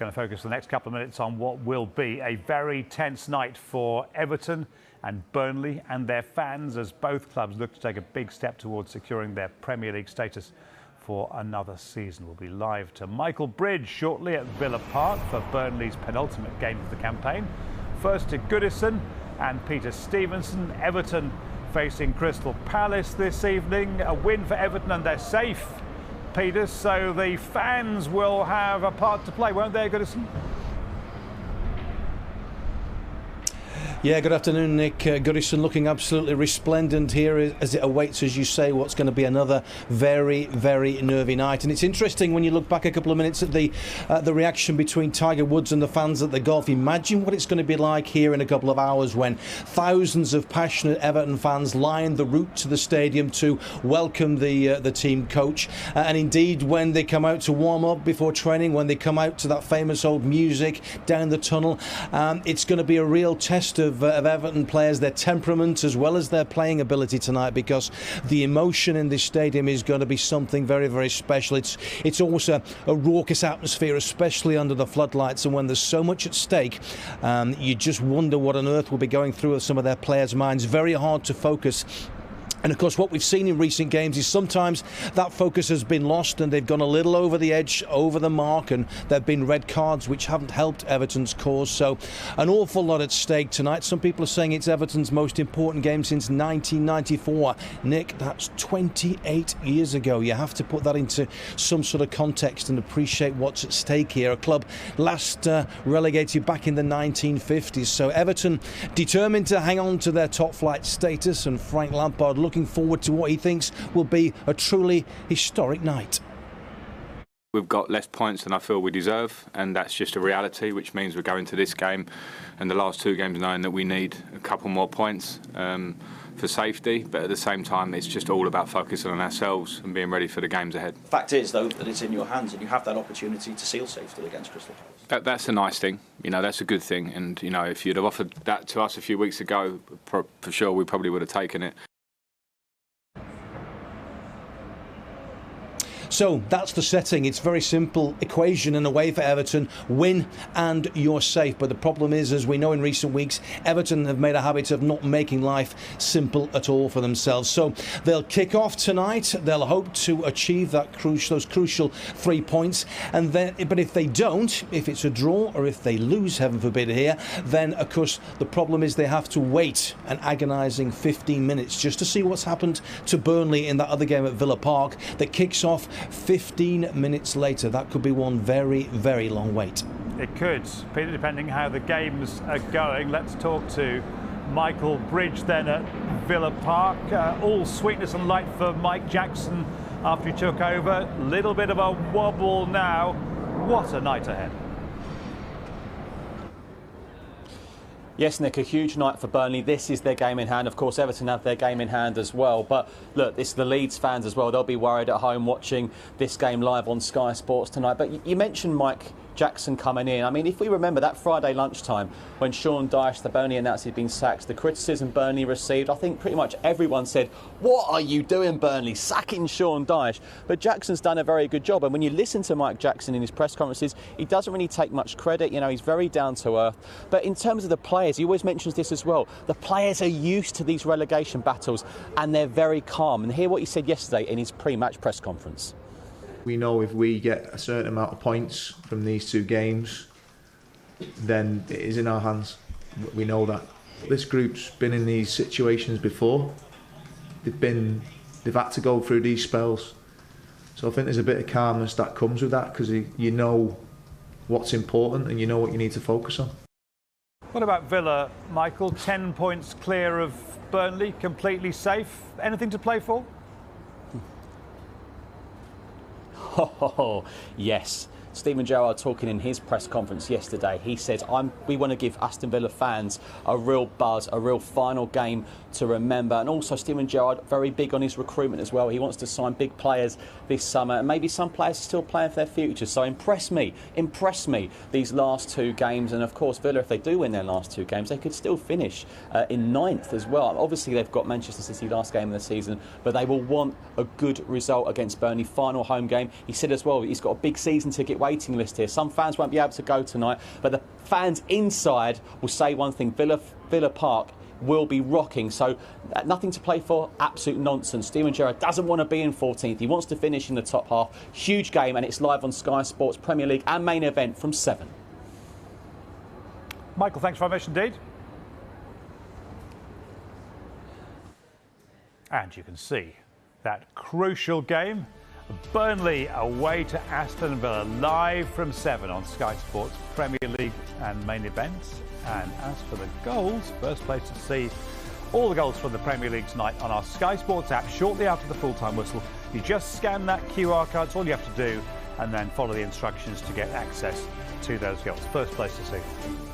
going to focus the next couple of minutes on what will be a very tense night for Everton and Burnley and their fans, as both clubs look to take a big step towards securing their Premier League status for another season. We'll be live to Michael Bridge shortly at Villa Park for Burnley's penultimate game of the campaign. First to Goodison and Peter Stevenson. Everton facing Crystal Palace this evening. A win for Everton and they're safe, Peter, so the fans will have a part to play, won't they, Goodison? Yeah, good afternoon, Nick. Goodison looking absolutely resplendent here as it awaits, as you say, what's going to be another very, very nervy night. And it's interesting when you look back a couple of minutes at the reaction between Tiger Woods and the fans at the golf. Imagine what it's going to be like here in a couple of hours when thousands of passionate Everton fans line the route to the stadium to welcome the team coach. And indeed, when they come out to warm up before training, when they come out to that famous old music down the tunnel, it's going to be a real test of Everton players, their temperament as well as their playing ability tonight, because the emotion in this stadium is going to be something very, very special. It's also a raucous atmosphere, especially under the floodlights, and when there's so much at stake, you just wonder what on earth will be going through some of their players' minds. Very hard to focus. And of course, what we've seen in recent games is sometimes that focus has been lost and they've gone a little over the edge, over the mark, and there have been red cards which haven't helped Everton's cause. So an awful lot at stake tonight. Some people are saying it's Everton's most important game since 1994. Nick, that's 28 years ago. You have to put that into some sort of context and appreciate what's at stake here. A club last relegated back in the 1950s. So Everton determined to hang on to their top flight status, and Frank Lampard looking forward to what he thinks will be a truly historic night. We've got less points than I feel we deserve, and that's just a reality, which means we're going to this game and the last two games knowing that we need a couple more points for safety, but at the same time it's just all about focusing on ourselves and being ready for the games ahead. Fact is, though, that it's in your hands and you have that opportunity to seal safety against Crystal Palace. That's a nice thing, you know, that's a good thing, and you know, if you'd have offered that to us a few weeks ago, for sure we probably would have taken it. So that's the setting. It's a very simple equation in a way for Everton. Win and you're safe. But the problem is, as we know in recent weeks, Everton have made a habit of not making life simple at all for themselves. So they'll kick off tonight. They'll hope to achieve those crucial 3 points. And then, but if they don't, if it's a draw or if they lose, heaven forbid here, then of course the problem is they have to wait an agonising 15 minutes just to see what's happened to Burnley in that other game at Villa Park that kicks off 15 minutes later. That could be one very, very long wait. It could, Peter, depending how the games are going. Let's talk to Michael Bridge then at Villa Park. All sweetness and light for Mike Jackson after he took over. Little bit of a wobble now. What a night ahead. Yes, Nick, a huge night for Burnley. This is their game in hand. Of course, Everton have their game in hand as well. But look, this is the Leeds fans as well. They'll be worried at home watching this game live on Sky Sports tonight. But you mentioned Mike Jackson coming in. I mean, if we remember that Friday lunchtime when Sean Dyche, the Burnley announced he'd been sacked, the criticism Burnley received, I think pretty much everyone said, what are you doing, Burnley, sacking Sean Dyche? But Jackson's done a very good job. And when you listen to Mike Jackson in his press conferences, he doesn't really take much credit. You know, he's very down to earth. But in terms of the players, he always mentions this as well. The players are used to these relegation battles and they're very calm. And hear what he said yesterday in his pre-match press conference. We know if we get a certain amount of points from these two games, then it is in our hands. We know that. This group's been in these situations before. They've had to go through these spells. So I think there's a bit of calmness that comes with that, because you know what's important and you know what you need to focus on. What about Villa, Michael? 10 points clear of Burnley, completely safe. Anything to play for? Oh, yes. Stephen Gerrard talking in his press conference yesterday, he said, we want to give Aston Villa fans a real buzz, a real final game to remember. And also Stephen Gerrard, very big on his recruitment as well. He wants to sign big players this summer, and maybe some players are still playing for their future. So impress me these last two games. And of course, Villa, if they do win their last two games, they could still finish in 9th as well. Obviously, they've got Manchester City last game of the season, but they will want a good result against Burnley, final home game. He said as well, he's got a big season ticket waiting list here. Some fans won't be able to go tonight, but the fans inside will say one thing: Villa Park will be rocking. So nothing to play for, absolute nonsense. Steven Gerrard doesn't want to be in 14th. He wants to finish in the top half. Huge game, and it's live on Sky Sports Premier League and main event from 7. Michael, thanks very much indeed. And you can see that crucial game, Burnley away to Aston Villa, live from 7 on Sky Sports Premier League and main events. And as for the goals, first place to see all the goals from the Premier League tonight on our Sky Sports app shortly after the full-time whistle. You just scan that QR code, it's all you have to do, and then follow the instructions to get access to those goals. First place to see.